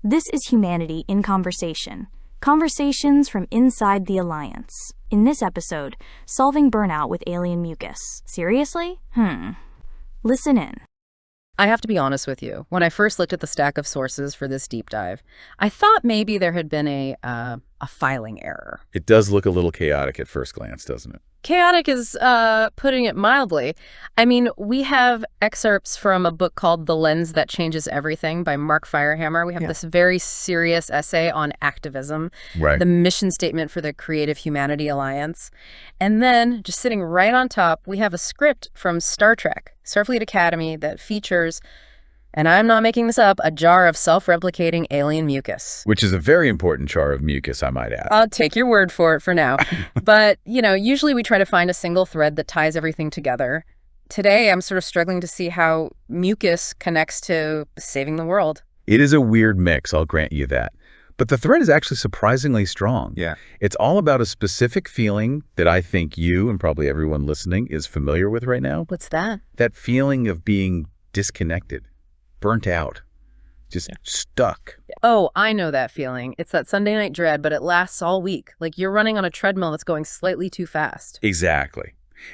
This is Humanity in Conversation. Conversations from inside the Alliance. In this episode, solving burnout with alien mucus. Seriously? Listen in. I have to be honest with you. When I first looked at the stack of sources for this deep dive, I thought maybe there had been a filing error. It does look a little chaotic at first glance, doesn't it? Chaotic is putting it mildly. I mean, we have excerpts from a book called The Lens That Changes Everything by Mark Firehammer. We have this very serious essay on activism, the mission statement for the Creative Humanity Alliance. And then, just sitting right on top, we have a script from Star Trek, Starfleet Academy, that features, and I'm not making this up, a jar of self-replicating alien mucus. Which is a very important jar of mucus, I might add. I'll take your word for it for now. But, usually we try to find a single thread that ties everything together. Today, I'm sort of struggling to see how mucus connects to saving the world. It is a weird mix, I'll grant you that. But the thread is actually surprisingly strong. Yeah. It's all about a specific feeling that I think you and probably everyone listening is familiar with right now. What's that? That feeling of being disconnected. Burnt out, just stuck. Oh, I know that feeling. It's that Sunday night dread, but it lasts all week. Like you're running on a treadmill that's going slightly too fast. Exactly.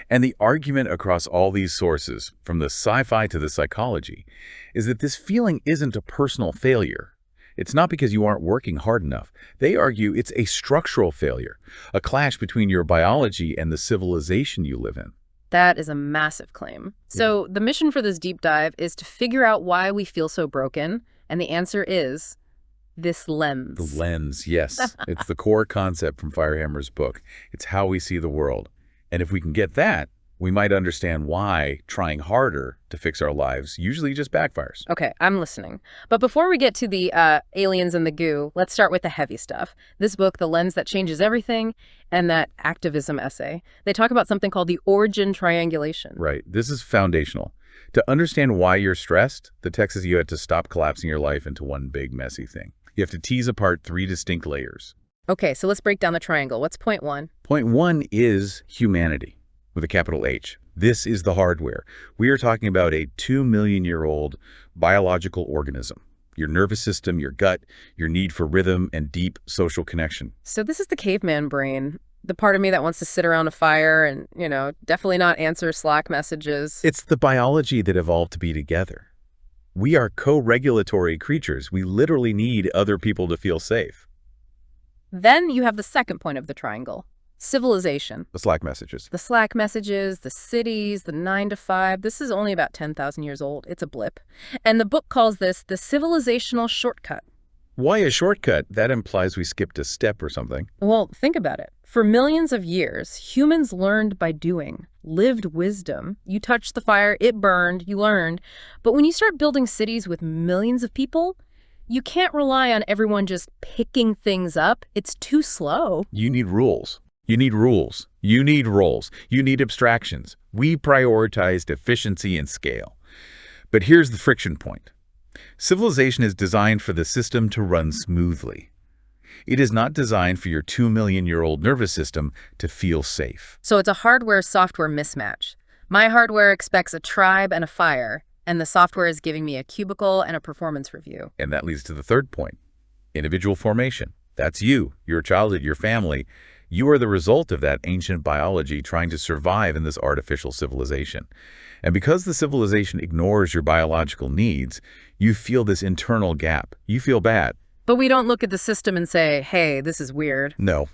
And the argument across all these sources, from the sci-fi to the psychology, is that this feeling isn't a personal failure. It's not because you aren't working hard enough. They argue it's a structural failure, a clash between your biology and the civilization you live in. That is a massive claim. So the mission for this deep dive is to figure out why we feel so broken. And the answer is this lens. The lens, yes. It's the core concept from Firehammer's book. It's how we see the world. And if we can get that, we might understand why trying harder to fix our lives usually just backfires. Okay, I'm listening. But before we get to the aliens and the goo, let's start with the heavy stuff. This book, The Lens That Changes Everything, and that activism essay, they talk about something called the origin triangulation. Right. This is foundational. To understand why you're stressed, the text says you have to stop collapsing your life into one big messy thing. You have to tease apart 3 distinct layers. Okay, so let's break down the triangle. What's point 1? Point 1 is humanity. With a capital H. This is the hardware. We are talking about a 2-million-year-old biological organism. Your nervous system, your gut, your need for rhythm and deep social connection. So this is the caveman brain, the part of me that wants to sit around a fire and, definitely not answer Slack messages. It's the biology that evolved to be together. We are co-regulatory creatures. We literally need other people to feel safe. Then you have the second point of the triangle. Civilization. The Slack messages. The Slack messages, the cities, the 9 to 5. This is only about 10,000 years old. It's a blip. And the book calls this the civilizational shortcut. Why a shortcut? That implies we skipped a step or something. Well, think about it. For millions of years, humans learned by doing, lived wisdom. You touched the fire, it burned, you learned. But when you start building cities with millions of people, you can't rely on everyone just picking things up. It's too slow. You need rules. You need rules. You need roles. You need abstractions. We prioritized efficiency and scale. But here's the friction point. Civilization is designed for the system to run smoothly. It is not designed for your 2-million-year-old nervous system to feel safe. So it's a hardware-software mismatch. My hardware expects a tribe and a fire, and the software is giving me a cubicle and a performance review. And that leads to the third point. Individual formation. That's you, your childhood, your family. You are the result of that ancient biology trying to survive in this artificial civilization. And because the civilization ignores your biological needs, you feel this internal gap. You feel bad. But we don't look at the system and say, hey, this is weird. No.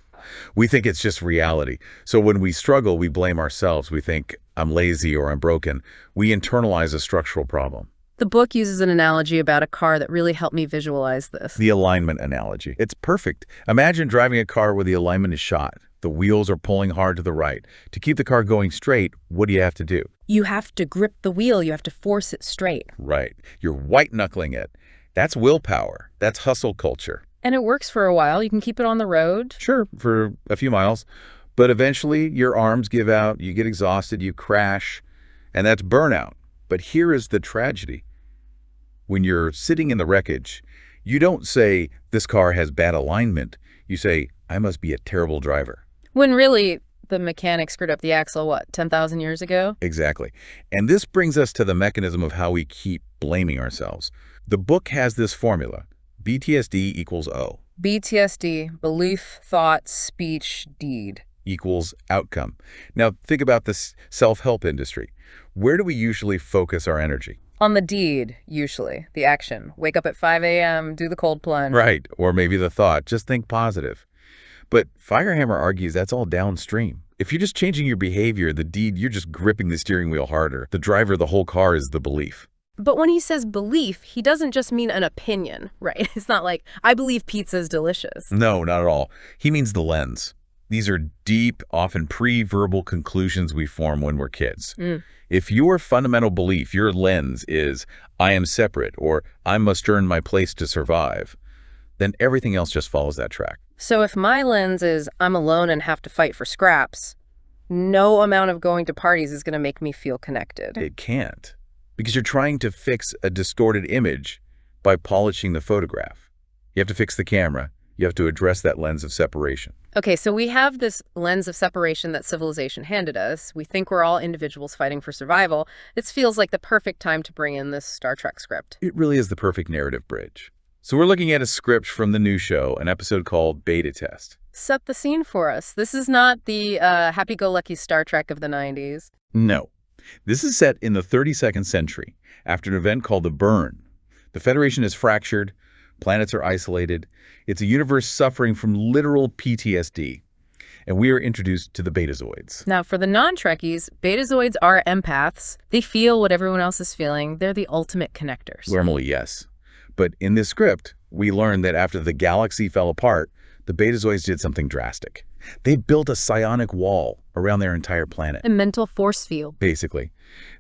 We think it's just reality. So when we struggle, we blame ourselves. We think, I'm lazy or I'm broken. We internalize a structural problem. The book uses an analogy about a car that really helped me visualize this. The alignment analogy. It's perfect. Imagine driving a car where the alignment is shot. The wheels are pulling hard to the right. To keep the car going straight, what do you have to do? You have to grip the wheel. You have to force it straight. Right. You're white-knuckling it. That's willpower. That's hustle culture. And it works for a while. You can keep it on the road. Sure, for a few miles. But eventually, your arms give out, you get exhausted, you crash, and that's burnout. But here is the tragedy. When you're sitting in the wreckage, you don't say, this car has bad alignment. You say, I must be a terrible driver. When really, the mechanic screwed up the axle, 10,000 years ago? Exactly. And this brings us to the mechanism of how we keep blaming ourselves. The book has this formula. BTSD equals O. BTSD, belief, thought, speech, deed. Equals outcome. Now, think about this self-help industry. Where do we usually focus our energy? On the deed, usually. The action. Wake up at 5 a.m., do the cold plunge. Right, or maybe the thought, just think positive. But Firehammer argues that's all downstream. If you're just changing your behavior, the deed, you're just gripping the steering wheel harder. The driver of the whole car is the belief. But when he says belief, he doesn't just mean an opinion, right? It's not like, I believe pizza's delicious. No, not at all. He means the lens. These are deep, often pre-verbal conclusions we form when we're kids. If your fundamental belief, your lens is, I am separate, or I must earn my place to survive, then everything else just follows that track. So if my lens is, I'm alone and have to fight for scraps, no amount of going to parties is going to make me feel connected. It can't. Because you're trying to fix a distorted image by polishing the photograph. You have to fix the camera. You have to address that lens of separation. Okay, so we have this lens of separation that civilization handed us. We think we're all individuals fighting for survival. This feels like the perfect time to bring in this Star Trek script. It really is the perfect narrative bridge. So we're looking at a script from the new show, an episode called Beta Test. Set the scene for us. This is not the happy-go-lucky Star Trek of the 90s. No. This is set in the 32nd century, after an event called the Burn. The Federation is fractured, planets are isolated, it's a universe suffering from literal PTSD, and we are introduced to the Betazoids. Now, for the non-Trekkies, Betazoids are empaths. They feel what everyone else is feeling. They're the ultimate connectors. Normally, yes. But in this script, we learn that after the galaxy fell apart, the Betazoids did something drastic. They built a psionic wall around their entire planet. A mental force field. Basically.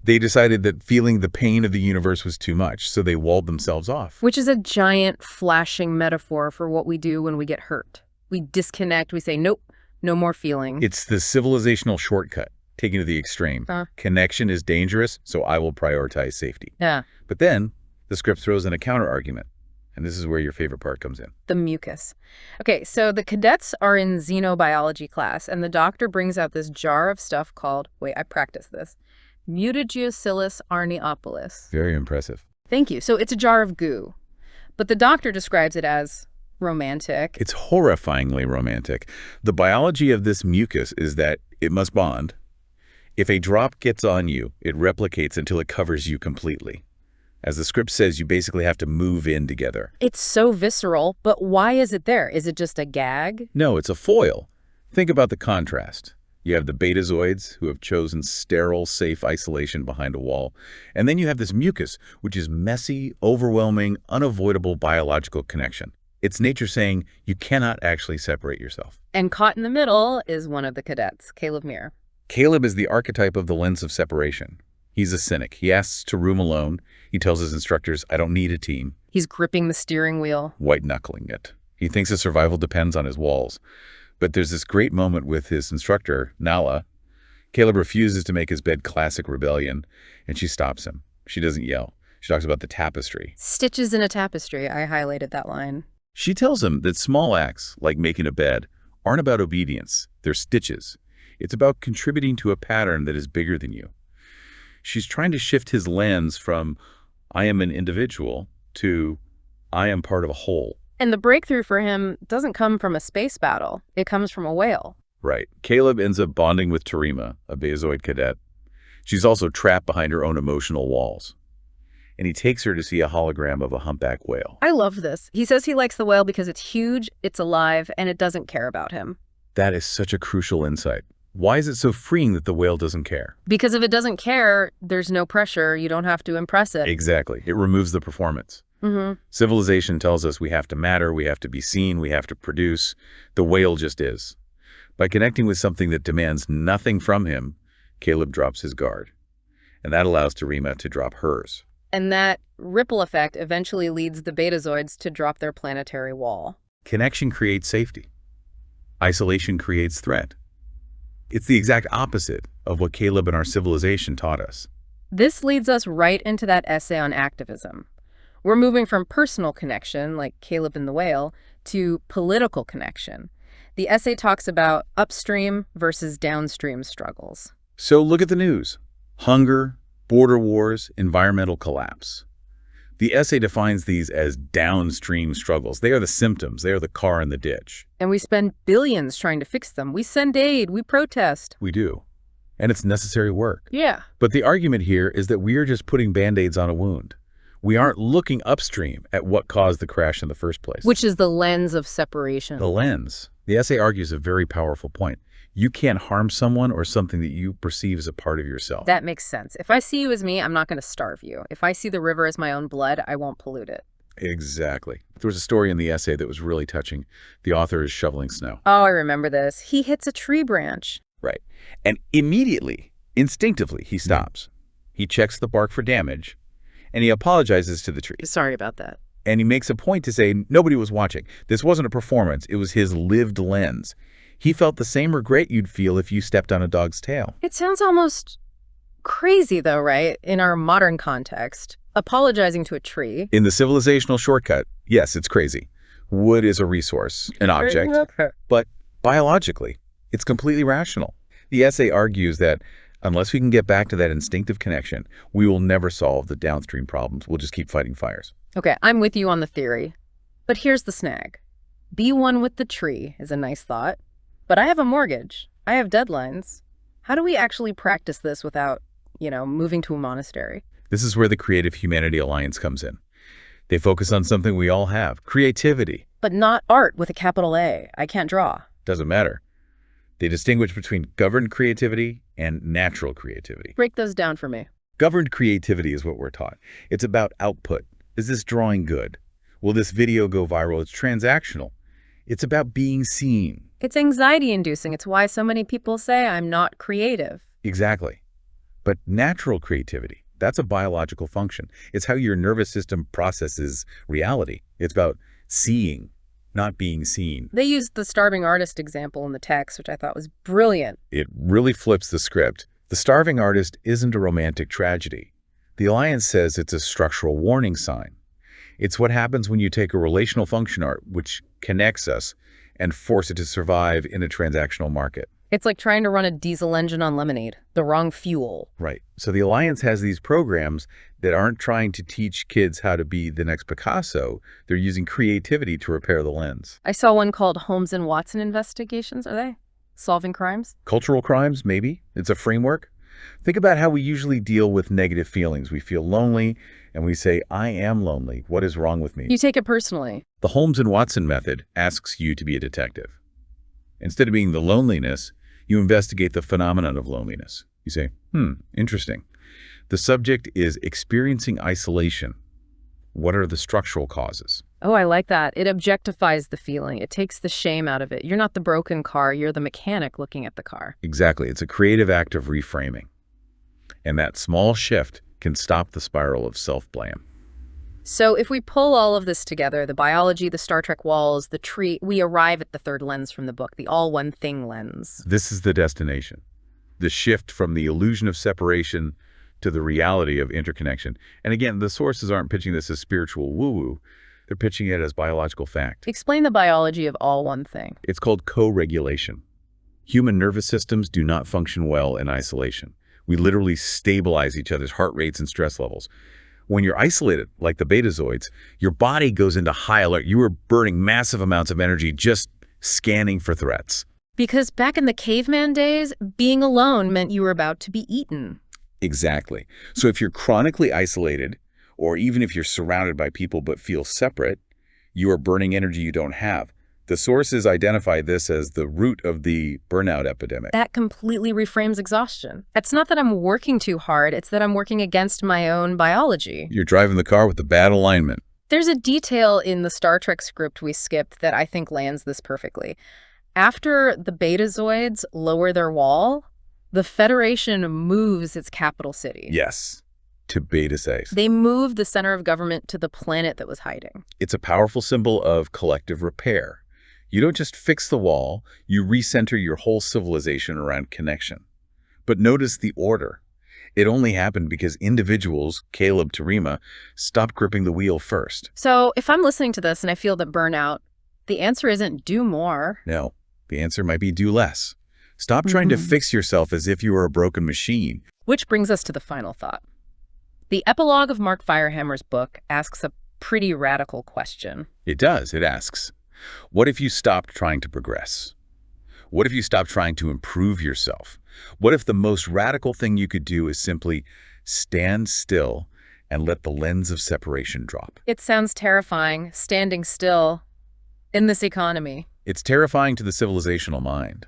They decided that feeling the pain of the universe was too much, so they walled themselves off. Which is a giant flashing metaphor for what we do when we get hurt. We disconnect, we say, nope, no more feeling. It's the civilizational shortcut, taken to the extreme. Connection is dangerous, so I will prioritize safety. Yeah. But then, the script throws in a counter-argument. And this is where your favorite part comes in. The mucus. Okay, so the cadets are in xenobiology class, and the doctor brings out this jar of stuff called, wait, I practiced this, Mutageosilus arneopolis. Very impressive. Thank you. So it's a jar of goo. But the doctor describes it as romantic. It's horrifyingly romantic. The biology of this mucus is that it must bond. If a drop gets on you, it replicates until it covers you completely. As the script says, you basically have to move in together. It's so visceral, but why is it there? Is it just a gag? No, it's a foil. Think about the contrast. You have the Betazoids, who have chosen sterile, safe isolation behind a wall. And then you have this mucus, which is messy, overwhelming, unavoidable biological connection. It's nature saying you cannot actually separate yourself. And caught in the middle is one of the cadets, Caleb Muir. Caleb is the archetype of the lens of separation. He's a cynic. He asks to room alone. He tells his instructors, I don't need a team. He's gripping the steering wheel. White-knuckling it. He thinks his survival depends on his walls. But there's this great moment with his instructor, Nala. Caleb refuses to make his bed classic rebellion, and she stops him. She doesn't yell. She talks about the tapestry. Stitches in a tapestry. I highlighted that line. She tells him that small acts, like making a bed, aren't about obedience. They're stitches. It's about contributing to a pattern that is bigger than you. She's trying to shift his lens from, I am an individual, to, I am part of a whole. And the breakthrough for him doesn't come from a space battle. It comes from a whale. Right. Caleb ends up bonding with Terima, a Betazoid cadet. She's also trapped behind her own emotional walls. And he takes her to see a hologram of a humpback whale. I love this. He says he likes the whale because it's huge, it's alive, and it doesn't care about him. That is such a crucial insight. Why is it so freeing that the whale doesn't care? Because if it doesn't care, there's no pressure. You don't have to impress it. Exactly. It removes the performance. Civilization tells us we have to matter, we have to be seen, we have to produce. The whale just is. By connecting with something that demands nothing from him, Caleb drops his guard. And that allows Terima to drop hers. And that ripple effect eventually leads the Betazoids to drop their planetary wall. Connection creates safety. Isolation creates threat. It's the exact opposite of what Caleb and our civilization taught us. This leads us right into that essay on activism. We're moving from personal connection, like Caleb and the whale, to political connection. The essay talks about upstream versus downstream struggles. So look at the news. Hunger, border wars, environmental collapse. The essay defines these as downstream struggles. They are the symptoms. They are the car in the ditch. And we spend billions trying to fix them. We send aid. We protest. We do. And it's necessary work. Yeah. But the argument here is that we are just putting Band-Aids on a wound. We aren't looking upstream at what caused the crash in the first place. Which is the lens of separation. The lens. The essay argues a very powerful point. You can't harm someone or something that you perceive as a part of yourself. That makes sense. If I see you as me, I'm not going to starve you. If I see the river as my own blood, I won't pollute it. Exactly. There was a story in the essay that was really touching. The author is shoveling snow. Oh, I remember this. He hits a tree branch. Right. And immediately, instinctively, he stops. He checks the bark for damage, and he apologizes to the tree. Sorry about that. And he makes a point to say nobody was watching. This wasn't a performance. It was his lived lens. He felt the same regret you'd feel if you stepped on a dog's tail. It sounds almost crazy, though, right? In our modern context, apologizing to a tree. In the civilizational shortcut, yes, it's crazy. Wood is a resource, an object. But biologically, it's completely rational. The essay argues that unless we can get back to that instinctive connection, we will never solve the downstream problems. We'll just keep fighting fires. Okay, I'm with you on the theory. But here's the snag. Be one with the tree is a nice thought. But I have a mortgage. I have deadlines. How do we actually practice this without, moving to a monastery? This is where the Creative Humanity Alliance comes in. They focus on something we all have, creativity. But not art with a capital A. I can't draw. Doesn't matter. They distinguish between governed creativity and natural creativity. Break those down for me. Governed creativity is what we're taught. It's about output. Is this drawing good? Will this video go viral? It's transactional. It's about being seen. It's anxiety-inducing. It's why so many people say I'm not creative. Exactly. But natural creativity, that's a biological function. It's how your nervous system processes reality. It's about seeing, not being seen. They used the starving artist example in the text, which I thought was brilliant. It really flips the script. The starving artist isn't a romantic tragedy. The Alliance says it's a structural warning sign. It's what happens when you take a relational function art, which connects us, and force it to survive in a transactional market. It's like trying to run a diesel engine on lemonade, the wrong fuel. Right. So the Alliance has these programs that aren't trying to teach kids how to be the next Picasso. They're using creativity to repair the lens. I saw one called Holmes and Watson Investigations. Are they? Solving crimes? Cultural crimes, maybe. It's a framework. Think about how we usually deal with negative feelings. We feel lonely, and we say, I am lonely. What is wrong with me? You take it personally. The Holmes and Watson method asks you to be a detective. Instead of being the loneliness, you investigate the phenomenon of loneliness. You say, interesting. The subject is experiencing isolation. What are the structural causes? Oh, I like that. It objectifies the feeling. It takes the shame out of it. You're not the broken car. You're the mechanic looking at the car. Exactly. It's a creative act of reframing. And that small shift can stop the spiral of self-blame. So if we pull all of this together, the biology, the Star Trek walls, the tree, we arrive at the third lens from the book, the all-one-thing lens. This is the destination. The shift from the illusion of separation to the reality of interconnection. And again, the sources aren't pitching this as spiritual woo-woo. They're pitching it as biological fact. Explain the biology of all one thing. It's called co-regulation. Human nervous systems do not function well in isolation. We literally stabilize each other's heart rates and stress levels. When you're isolated, like the betazoids, your body goes into high alert. You are burning massive amounts of energy just scanning for threats. Because back in the caveman days, being alone meant you were about to be eaten. Exactly. So if you're chronically isolated, or even if you're surrounded by people but feel separate, you are burning energy you don't have. The sources identify this as the root of the burnout epidemic. That completely reframes exhaustion. It's not that I'm working too hard, it's that I'm working against my own biology. You're driving the car with the bad alignment. There's a detail in the Star Trek script we skipped that I think lands this perfectly. After the betazoids lower their wall, the Federation moves its capital city. Yes, to Beta 6. They move the center of government to the planet that was hiding. It's a powerful symbol of collective repair. You don't just fix the wall, you recenter your whole civilization around connection. But notice the order. It only happened because individuals, Caleb to Rima, stopped gripping the wheel first. So if I'm listening to this and I feel that burnout, the answer isn't do more. No, the answer might be do less. Stop trying to fix yourself as if you were a broken machine. Which brings us to the final thought. The epilogue of Mark Firehammer's book asks a pretty radical question. It does. It asks, what if you stopped trying to progress? What if you stopped trying to improve yourself? What if the most radical thing you could do is simply stand still and let the lens of separation drop? It sounds terrifying, standing still in this economy. It's terrifying to the civilizational mind.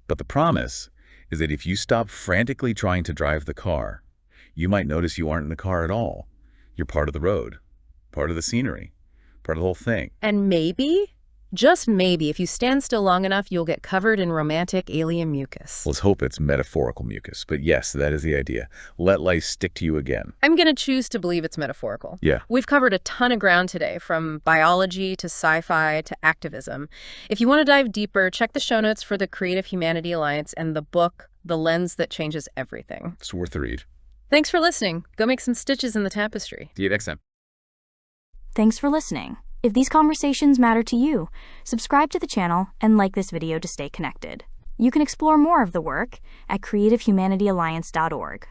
But the promise is that if you stop frantically trying to drive the car, you might notice you aren't in the car at all. You're part of the road, part of the scenery, part of the whole thing. And maybe, just maybe, if you stand still long enough, you'll get covered in romantic alien mucus. Let's hope it's metaphorical mucus. But yes, that is the idea. Let life stick to you again. I'm going to choose to believe it's metaphorical. Yeah. We've covered a ton of ground today, from biology to sci-fi to activism. If you want to dive deeper, check the show notes for the Creative Humanity Alliance and the book, The Lens That Changes Everything. It's worth the read. Thanks for listening. Go make some stitches in the tapestry. See you next time. Thanks for listening. If these conversations matter to you, subscribe to the channel and like this video to stay connected. You can explore more of the work at creativehumanitｙalliance.org.